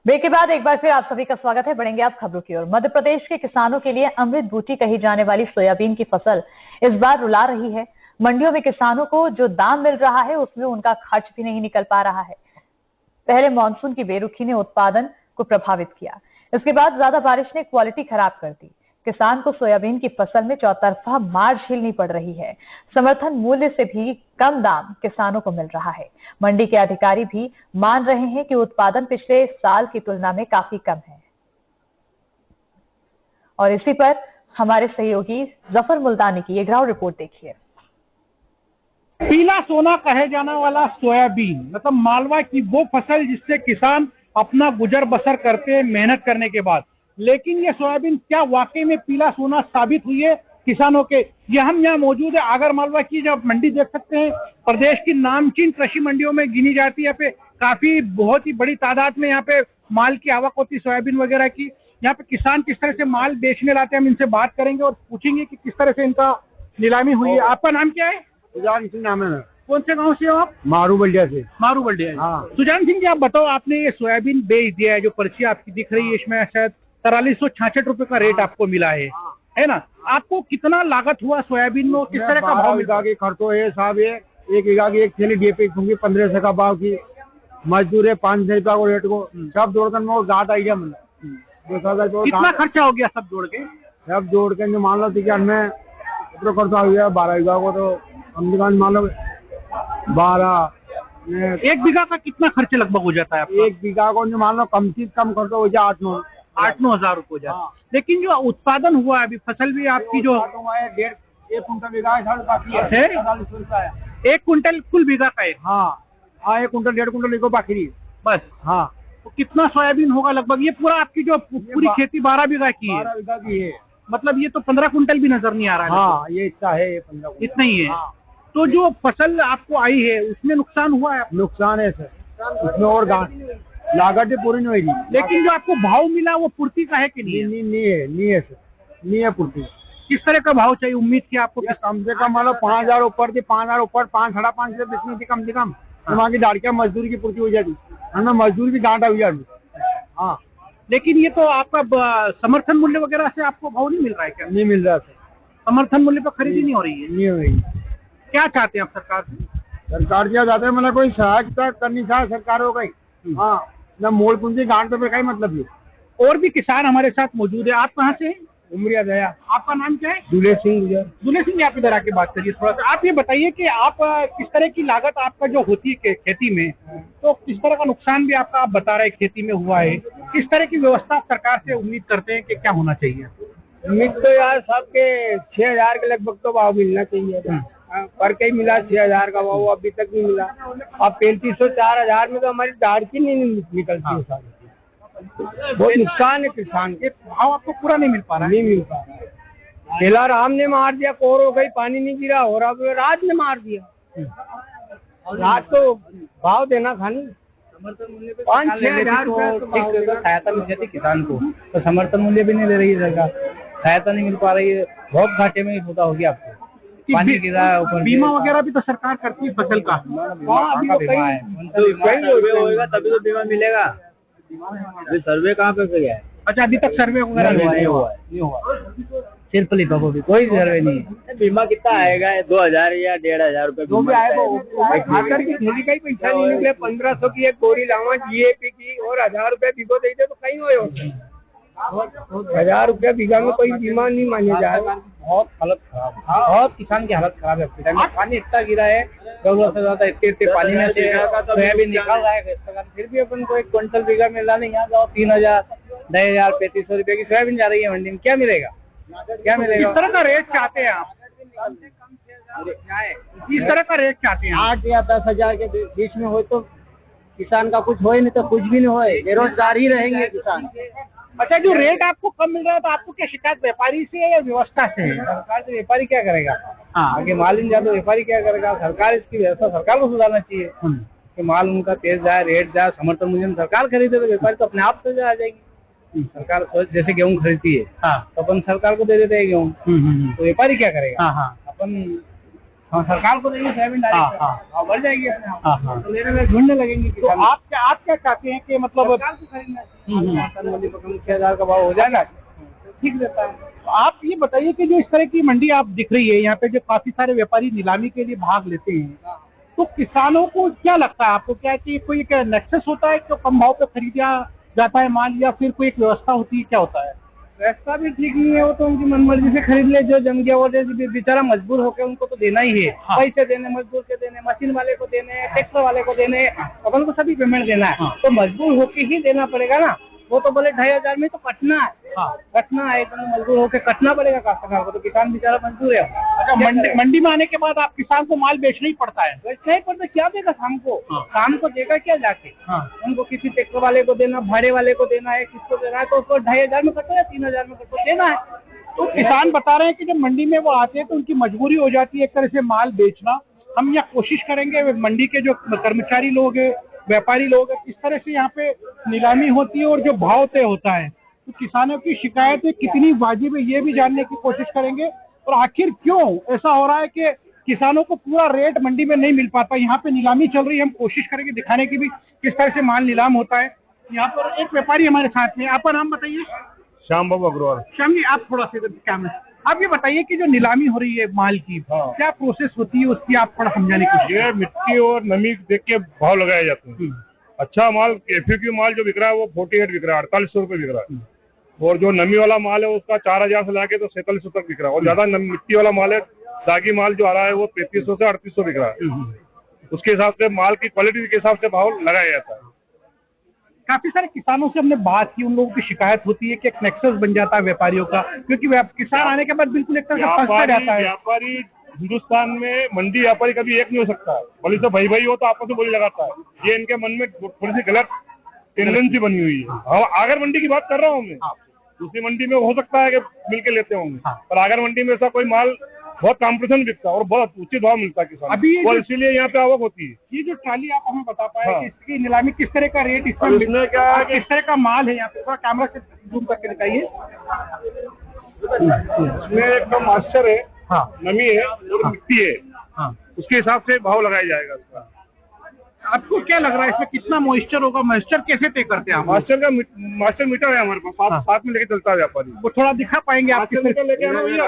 Break के बाद एक बार फिर आप सभी का स्वागत है। बढ़ेंगे आप खबरों की ओर। मध्य प्रदेश के किसानों के लिए अमृत बूटी कही जाने वाली सोयाबीन की फसल इस बार रुला रही है। मंडियों में किसानों को जो दाम मिल रहा है उसमें उनका खर्च भी नहीं निकल पा रहा है। पहले मानसून की बेरुखी ने उत्पादन को प्रभावित किया, इसके बाद ज्यादा बारिश ने क्वालिटी खराब कर दी। किसान को सोयाबीन की फसल में चौतरफा मार झेलनी पड़ रही है। समर्थन मूल्य से भी कम दाम किसानों को मिल रहा है। मंडी के अधिकारी भी मान रहे हैं कि उत्पादन पिछले साल की तुलना में काफी कम है। और इसी पर हमारे सहयोगी जफर मुल्तानी की ये ग्राउंड रिपोर्ट देखिए। पीला सोना कहे जाने वाला सोयाबीन मतलब मालवा की वो फसल जिससे किसान अपना गुजर बसर करते हैं मेहनत करने के बाद। लेकिन ये सोयाबीन क्या वाकई में पीला सोना साबित हुई है किसानों के? ये हम यहाँ मौजूद है आगर मालवा की, जब मंडी देख सकते हैं प्रदेश की नामचीन कृषि मंडियों में गिनी जाती है। यहाँ पे काफी बहुत ही बड़ी तादाद में यहाँ पे माल की आवक होती है सोयाबीन वगैरह की। यहाँ पे किसान किस तरह से माल बेचने लाते हैं हम इनसे बात करेंगे और पूछेंगे कि किस तरह से इनका नीलामी हुई है। आपका नाम क्या है? सुजान सिंह नाम है। कौन से गांव से हो आप? मारू बल्डिया से। मारू बल्डिया। हाँ। सुजान सिंह जी, आप बताओ, आपने ये सोयाबीन बेच दिया है, जो पर्ची आपकी दिख रही है इसमें शायद 4366 रुपए का रेट आपको मिला है ना? आपको कितना लागत हुआ सोयाबीन में, किस तरह का भाव? बीघा की खर्चो है साहब, ये एक बीघा की एक थैली डीएपी 1500 का भाव की, मजदूर है 500 रुपया को रेट को, सब जोड़कर में घाट आइडिया कितना खर्चा हो गया सब जोड़ के? सब जोड़ के जो मान लो कि हमें खर्चा हो गया 12 बीघा को, तो हम दुकान मान लो 12। एक बीघा का कितना खर्च लगभग हो जाता है आपका? एक बीघा को जो मान लो कम से कम खर्चा हो जाए 8-9 हजार रुपये हो जाता है। लेकिन जो उत्पादन हुआ है अभी फसल भी आपकी जो 1 कुंटल बीघा है, 1 कुंटल कुल बीघा का है। हाँ 1 कुंटल 1.5 कुंटल लिखो बाकी बस। हाँ, तो कितना सोयाबीन होगा लगभग? ये पूरा आपकी जो पूरी खेती 12 बीघा की है? 12 बीघा की है। मतलब ये तो 15 कुंटल भी नजर नहीं आ रहा है। हाँ, ये इतना है, 15 इतना ही है। हाँ। तो जो फसल आपको आई है उसमें नुकसान हुआ है? नुकसान है सर, उसमें और लागत पूरी नहीं होगी। लेकिन जो आपको भाव मिला वो पूर्ति का है कि नहीं? नहीं है सर, नहीं है पूर्ति। किस तरह का भाव चाहिए? उम्मीद की आपको कम से कम मतलब 5000 ऊपर थी, 5000 ऊपर, 5 साढ़े 5 से बेचनी थी कम से कम। वहाँ की दाड़िया मजदूरी की पूर्ति हो जाती, हमें मजदूरी भी गांठ हो जाती। हाँ, लेकिन ये तो आपका समर्थन मूल्य वगैरह से आपको भाव नहीं मिल रहा है क्या? नहीं मिल रहा सर, समर्थन मूल्य पर खरीदी नहीं हो रही है? नहीं हो रही। क्या चाहते हैं आप सरकार से? सरकार क्या चाहते हैं, मतलब कोई सहायता करनी चाहिए सरकार हो गई। हाँ, न मोल पूंजी गांठ पे कहीं मतलब नहीं। और भी किसान हमारे साथ मौजूद है। आप कहाँ से हैं? उमरिया दया। आपका नाम क्या है? दूल्हे सिंह। दूल्हे सिंह, आप इधर आके बात करिए थोड़ा सा। आप ये बताइए कि आप किस तरह की लागत आपका जो होती है खेती में, तो किस तरह का नुकसान भी आपका आप बता रहे हैं खेती में हुआ है, किस तरह की व्यवस्था आप सरकार से उम्मीद करते हैं कि क्या होना चाहिए? उम्मीद तो यार सबके 6000 के लगभग तो भाव मिलना चाहिए, पर कहीं मिला 6000 का भाव अभी तक नहीं मिला। अब 3500-4000 में तो हमारी दाढ़ की नहीं निकलती है सारी। बहुत नुकसान है किसान के। भाव आपको पूरा नहीं मिल पा रहा है? नहीं मिल पा रहा है। पहला राम ने मार दिया, कोर हो गई, पानी नहीं गिरा, हो रहा रात ने मार दिया। रात तो भाव देना था नहीं। समर्थन मूल्य 5-6 हजार सहायता मिल जाती किसान को, तो समर्थन मूल्य भी नहीं ले रही है सरकार, सहायता नहीं मिल पा रही है। बहुत घाटे में होता होगी आपको। पानी गिरा ऊपर, बीमा वगैरह भी तो सरकार करती है फसल का। होगा तभी तो बीमा मिलेगा। अभी सर्वे कहाँ पे गया है? अच्छा, अभी तक सर्वे वगैरह नहीं हुआ। सिर्फ लिफाफों भी कोई सर्वे नहीं है। बीमा कितना आएगा? 2000 या 1500 रुपए जो भी आएगा। खाकर की थैली का ही पैसा नहीं निकले। 1500 की एक बोरी लावा GAP की और 1000 रुपया बीघो दे दे तो कहीं हो। 1000 रुपया बीघा में कोई बीमा नहीं माने जाए। बहुत हालत खराब है, बहुत किसान की हालत खराब है। पानी इतना गिरा है, जरूरत से ज्यादा इतने पानी में से सोयाबीन निकाल रहा है, फिर भी अपन को 1 क्विंटल बीघा मिल रहा नहीं। यहाँ जाओ 3000, 2000, 3500 रुपये की सोयाबीन जा रही है मंडी में। क्या मिलेगा? क्या मिलेगा? किस तरह का रेट चाहते हैं आप? किस तरह का रेट चाहते हैं? 8 या 10 हजार के बीच में हो तो किसान का कुछ हो ही नहीं, तो कुछ भी नहीं होए, बेरोजगार ही रहेंगे किसान। अच्छा, जो रेट आपको कम मिल रहा है तो आपको क्या शिकायत व्यापारी से है या व्यवस्था से है? सरकार से व्यापारी क्या करेगा? हाँ, आगे माल नहीं जाए तो व्यापारी क्या करेगा? सरकार इसकी व्यवस्था सरकार को सुधारना चाहिए कि माल उनका तेज जाए, रेट जाए, समर्थन मूल्य में सरकार खरीदे तो व्यापारी तो अपने आप से आ जाएगी। सरकार जैसे गेहूँ खरीदती है तो अपन सरकार को दे देते हैं गेहूँ, तो व्यापारी क्या करेगा? अपन हाँ, सरकार को देंगे सोयाबीन डायरेक्ट, हाँ, बढ़ जाएगी अपने आप। हाँ। तो लेने में ढूंढने लगेंगे तो आप क्या चाहते हैं कि मतलब सरकार को खरीदना मंडी पर 6,000 का भाव हो जाएगा, ठीक रहता है। तो आप ये बताइए कि जो इस तरह की मंडी आप दिख रही है यहाँ पे, जो काफी सारे व्यापारी नीलामी के लिए भाग लेते हैं, तो किसानों को क्या लगता है आपको, क्या कि कोई एक नेक्सस होता है जो कम भाव पे खरीदा जाता है माल, या फिर कोई एक व्यवस्था होती है, क्या होता है? रास्ता भी ठीक नहीं है, वो तो उनकी मनमर्जी से खरीद ले, जो जम गया वो बेचारा मजबूर होकर उनको तो देना ही है। हाँ। पैसे देने, मजदूर के देने, मशीन वाले को देने, ट्रैक्टर वाले को देने, अपन को सभी पेमेंट देना है। हाँ। तो मजबूर होके ही देना पड़ेगा ना। वो तो बोले 2,500 में तो कटना है, हाँ। कटना है, तो मजबूर होकर कटना पड़ेगा काश्तकार को, तो किसान बेचारा मजबूर है। अच्छा, मंडी में आने के बाद आप किसान को माल बेचना ही पड़ता है? बेचना ही पड़ता, क्या देगा शाम को? हाँ। शाम को देगा क्या जाके? हाँ। उनको किसी ट्रैक्टर वाले को देना, भाड़े वाले को देना है, किसको देना है, तो उसको 2,500 में कटो या 3,000 में कटो, देना है। तो किसान बता रहे हैं कि जब मंडी में वो आते हैं तो उनकी मजबूरी हो जाती है एक तरह से माल बेचना। हम यहाँ कोशिश करेंगे मंडी के जो कर्मचारी लोग हैं, व्यापारी लोग हैं, किस तरह से यहाँ पे नीलामी होती है और जो भाव तय होता है, तो किसानों की शिकायतें कितनी वाजिब है ये भी जानने की कोशिश करेंगे। और आखिर क्यों ऐसा हो रहा है कि किसानों को पूरा रेट मंडी में नहीं मिल पाता। यहाँ पे नीलामी चल रही है, हम कोशिश करेंगे दिखाने की भी किस तरह से माल नीलाम होता है। यहाँ पर एक व्यापारी हमारे साथ में, आपका नाम बताइए। श्याम बाबू अग्रवाल। श्याम जी, आप थोड़ा सा कैमरा, आप ये बताइए कि जो नीलामी हो रही है माल की, हाँ। क्या प्रोसेस होती है उसकी, आप थोड़ा समझाने की कोशिश। ये मिट्टी और नमी देख के भाव लगाए जाते हैं। अच्छा माल FAQ माल जो बिक रहा है वो 48 बिक रहा है, 4800 रुपये बिक रहा है। और जो नमी वाला माल है उसका 4,000 से लाके तो 4700 तक बिक रहा है। और ज्यादा मिट्टी वाला माल है, दागी माल जो आ रहा है वो 3500 से 3800 बिक रहा है। उसके हिसाब से माल की क्वालिटी के हिसाब से भाव लगाया जाता है। काफी सारे किसानों से हमने बात की, उन लोगों की शिकायत होती है कि एक नेक्सस बन जाता है व्यापारियों का, क्योंकि किसान आने के बाद बिल्कुल एक तरह से फंसता रहता है। व्यापारी हिंदुस्तान में मंडी व्यापारी कभी एक नहीं हो सकता है, भले से भाई हो तो आपस में बोली लगाता है। ये इनके मन में थोड़ी सी गलत टेंडेंसी बनी हुई है। आगर मंडी की बात कर रहा हूँ मैं, दूसरी मंडी में हो सकता है कि मिलके लेते होंगे, पर आगर मंडी में ऐसा कोई माल बहुत कॉम्पिटिशन बिकता है और बहुत उचित भाव मिलता है किसान अभी और इसीलिए यहाँ पे आवक होती है। ये जो ट्राली आप हमें बता पाए हाँ। कि इसकी नीलामी किस तरह का रेट इसमें क्या है किस तरह का माल है, यहाँ पे थोड़ा कैमरा से जूम करके दिखाइए। इसमें एकदम मॉइस्चर है, हाँ। नमी है और मिट्टी है, हाँ। उसके हिसाब से भाव लगाया जाएगा इसका। आपको क्या लग रहा है इसमें कितना मॉइस्चर होगा? मॉइस्चर कैसे तय करते हैं आप? मास्टर मीटर है हमारे पास, हाँ। साथ में लेके चलता है व्यापारी। वो थोड़ा दिखा पाएंगे आप? मास्टर मीटर लेके आना भैया।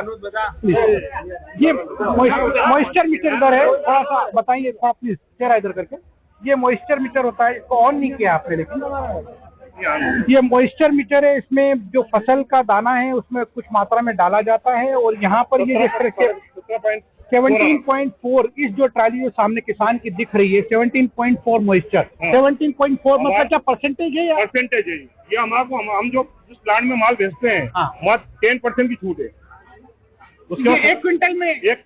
ये मॉइस्चर मीटर इधर है, थोड़ा सा बताइए थोड़ा प्लीज, चेहरा इधर करके। ये मॉइस्चर मीटर होता है, इसको ऑन नहीं किया आपने, लेकिन ये मॉइस्चर मीटर है। इसमें जो फसल का दाना है उसमें कुछ मात्रा में डाला जाता है और यहाँ पर ये जिस तरह से 17.4 इस जो ट्राली जो सामने किसान की दिख रही है 17.4 मॉइस्चर। 17.4 मतलब क्या परसेंटेज है या परसेंटेज है? ये हमारे हम जो जिस प्लांट में माल बेचते हैं वहाँ 10% की छूट है। उसके 1 क्विंटल में एक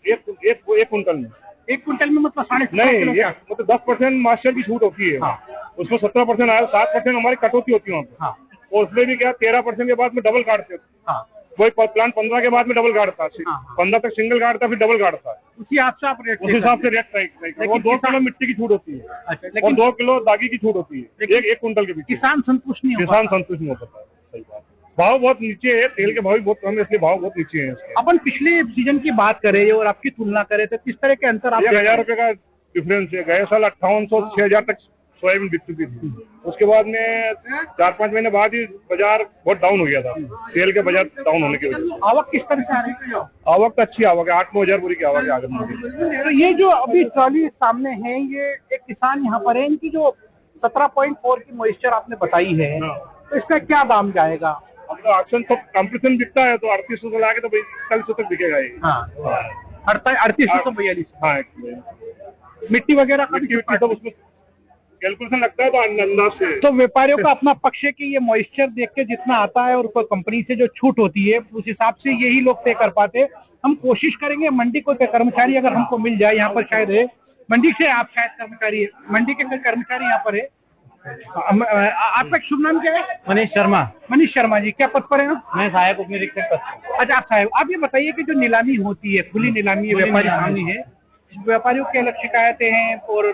कुंटल में 1 क्विंटल में मतलब 7.5 नहीं, मतलब 10% मास्टर की छूट होती है। हाँ। उसमें 17% आया, 7% हमारी कटौती होती है वहाँ पे। हाँ। और उसमें भी क्या 13% के बाद में डबल काटते हैं। हाँ। कोई प्लांट 15 के बाद में डबल काटता है, हाँ। 15 तक सिंगल काटता है, फिर डबल काटता है। उसी हिसाब से आप रेट उस हिसाब से रेट तय। और 2 किलो मिट्टी की छूट होती है। अच्छा, और लेकिन 2 किलो दागी की छूट होती है एक कुंटल के पीछे। किसान संतुष्ट नहीं हो किसान संतुष्ट नहीं हो पाता है। सही बात। भाव बहुत नीचे है, तेल के भाव भी बहुत कम है, इसलिए भाव बहुत नीचे है इसके। अपन पिछले सीजन की बात करें और आपकी तुलना करें तो किस तरह के अंतर आप 1,000 रुपए का डिफरेंस है। गए साल 5800 से 6,000 तक सोयाबीन बिक चुकी थी। उसके बाद में 4-5 महीने बाद ही बाजार बहुत डाउन हो गया था, तेल के बाजार डाउन होने की वजह से। आवक किस तरह से आ रही है? आवक तो अच्छी आवक है, 8-9 हजार पूरी की आवक है आगे में। तो ये जो अभी ट्रॉली सामने है, ये एक किसान यहाँ पर है, इनकी जो 17.4 की मॉइस्चर आपने बताई है, तो इसका क्या दाम जाएगा? अब तो ऑक्शन सब कॉम्पिटिशन बिकता है तो 3800 से लाके तो 4100 तक बिकेगा ये। हाँ। 3800 से 4200। हाँ, मिट्टी वगैरह का मिट्टी सब उसमें कैलकुलेशन लगता है तो अंदाज से। तो व्यापारियों का अपना पक्ष है कि ये मॉइस्चर देख के जितना आता है और कोई कंपनी से जो छूट होती है उस हिसाब से यही लोग तय कर पाते हैं। हम कोशिश करेंगे मंडी को कर्मचारी अगर हमको मिल जाए, यहाँ पर शायद है मंडी से, आप शायद कर्मचारी है, मंडी के कर्मचारी यहाँ पर है। आपका शुभ नाम क्या है? मनीष शर्मा। मनीष शर्मा जी, क्या पद पर है आप? मैं सहायक उप निरीक्षक पद पर। अच्छा, आप साहब, आप ये बताइए कि जो नीलामी होती है, खुली नीलामी है, व्यापारी सामने है, व्यापारियों की अलग शिकायतें हैं और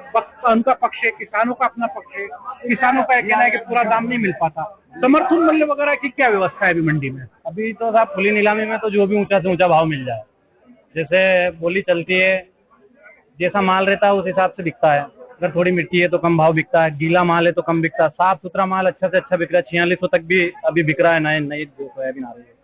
उनका पक्ष है, किसानों का अपना पक्ष है। किसानों का कहना है कि पूरा दाम नहीं मिल पाता। समर्थन मूल्य वगैरह की क्या व्यवस्था है अभी मंडी में? अभी तो साहब खुली नीलामी में तो जो भी ऊंचा से ऊंचा भाव मिल जाए, जैसे बोली चलती है जैसा माल रहता है उस हिसाब से बिकता है। अगर थोड़ी मिट्टी है तो कम भाव बिकता है, गीला माल है तो कम बिकता है, साफ सुथरा माल अच्छा से अच्छा बिक रहा है। 4600 तक भी अभी बिक रहा है, नए नई जो सोयाबीन आ रही है।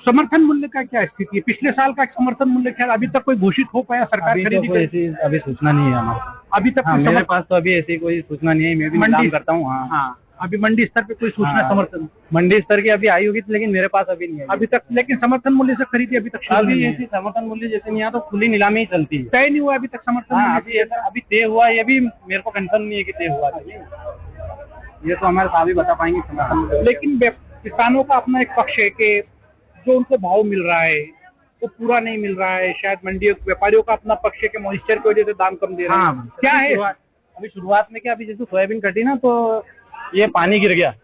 समर्थन मूल्य का क्या स्थिति है? पिछले साल का समर्थन मूल्य क्या है? अभी तक कोई घोषित हो पाया? सरकार अभी तो खरीदी कोई कर- ऐसी अभी सूचना नहीं है हमारे पास। अभी तक हाँ, कोई मेरे समर्थन- पास तो अभी ऐसी कोई सूचना नहीं है, मैं भी मंडी- निलाम करता हूँ। हाँ हाँ, अभी मंडी स्तर पे कोई सूचना हाँ, समर्थन मंडी स्तर की अभी आई होगी, लेकिन मेरे पास अभी नहीं है अभी तक, लेकिन समर्थन मूल्य से खरीदी अभी तक शुरू अभी नहीं है। ऐसी समर्थन मूल्य जैसे नहीं आता, तो खुली नीलामी ही चलती है। तय नहीं हुआ अभी तक समर्थन हाँ, मूल्य? अभी ऐसा अभी तय हुआ, ये भी मेरे को कंफर्म नहीं है कि तय हुआ नहीं। ये तो हमारे साहब ही बता पाएंगे समर्थन मूल्य। लेकिन किसानों का अपना एक पक्ष है कि जो उनको भाव मिल रहा है वो पूरा नहीं मिल रहा है। शायद मंडी व्यापारियों का अपना पक्ष है कि मॉइस्चर की वजह से दाम कम दे रहे हैं। हाँ, क्या है? अभी शुरुआत में क्या, अभी जैसे सोयाबीन कटी ना, तो ये पानी गिर गया।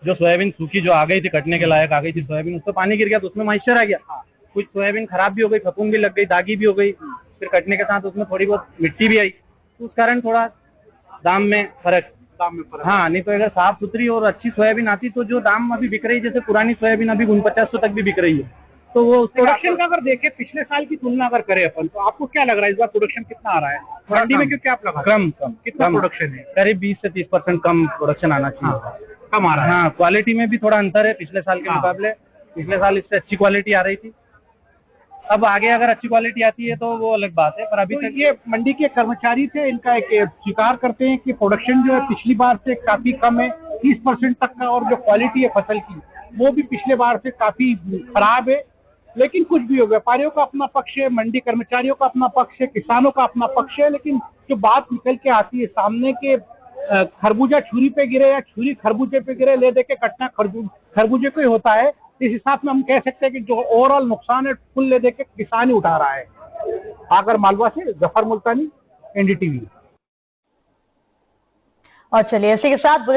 जो सोयाबीन सूखी जो आ गई थी, कटने के लायक आ गई थी सोयाबीन, उस पर पानी गिर गया तो उसमें मॉइस्चर आ गया। कुछ सोयाबीन खराब भी हो गई, फफूंद भी लग गई, दागी भी हो गई। फिर कटने के साथ उसमें थोड़ी बहुत मिट्टी भी आई, तो उस कारण थोड़ा दाम में फर्क। हाँ, नहीं तो अगर साफ सुथरी और अच्छी सोयाबीन आती तो जो दाम अभी बिक रही, जैसे पुरानी सोयाबीन अभी 4900 तक भी बिक रही है, तो वो प्रोडक्शन का अगर देखें, पिछले साल की तुलना अगर करें अपन, तो आपको क्या लग रहा है इस बार प्रोडक्शन कितना आ रहा है मंडी में? क्योंकि आप लगा कम कितना प्रोडक्शन है? करीब 20 से 30% कम प्रोडक्शन आना चाहिए। कम आ रहा है। हाँ, क्वालिटी में भी थोड़ा अंतर है पिछले साल के हाँ। मुकाबले। पिछले साल इससे अच्छी क्वालिटी आ रही थी, अब आगे अगर अच्छी क्वालिटी आती है तो वो अलग बात है, पर अभी तो तक ये मंडी के कर्मचारी थे, इनका एक स्वीकार करते हैं कि प्रोडक्शन जो है पिछली बार से काफी कम है, 30% तक का, और जो क्वालिटी है फसल की वो भी पिछले बार से काफी खराब है। लेकिन कुछ भी हो, व्यापारियों का अपना पक्ष है, मंडी कर्मचारियों का अपना पक्ष है, किसानों का अपना पक्ष है, लेकिन जो बात निकल के आती है सामने के खरबूजा छुरी पे गिरे या छुरी खरबूजे पे गिरे, ले दे के कटना खरबूजे को ही होता है। इस हिसाब में हम कह सकते हैं कि जो ओवरऑल नुकसान है कुल ले दे के किसान ही उठा रहा है। आगर मालवा से जफर मुल्तानी, एनडीटीवी। और चलिए इसी के साथ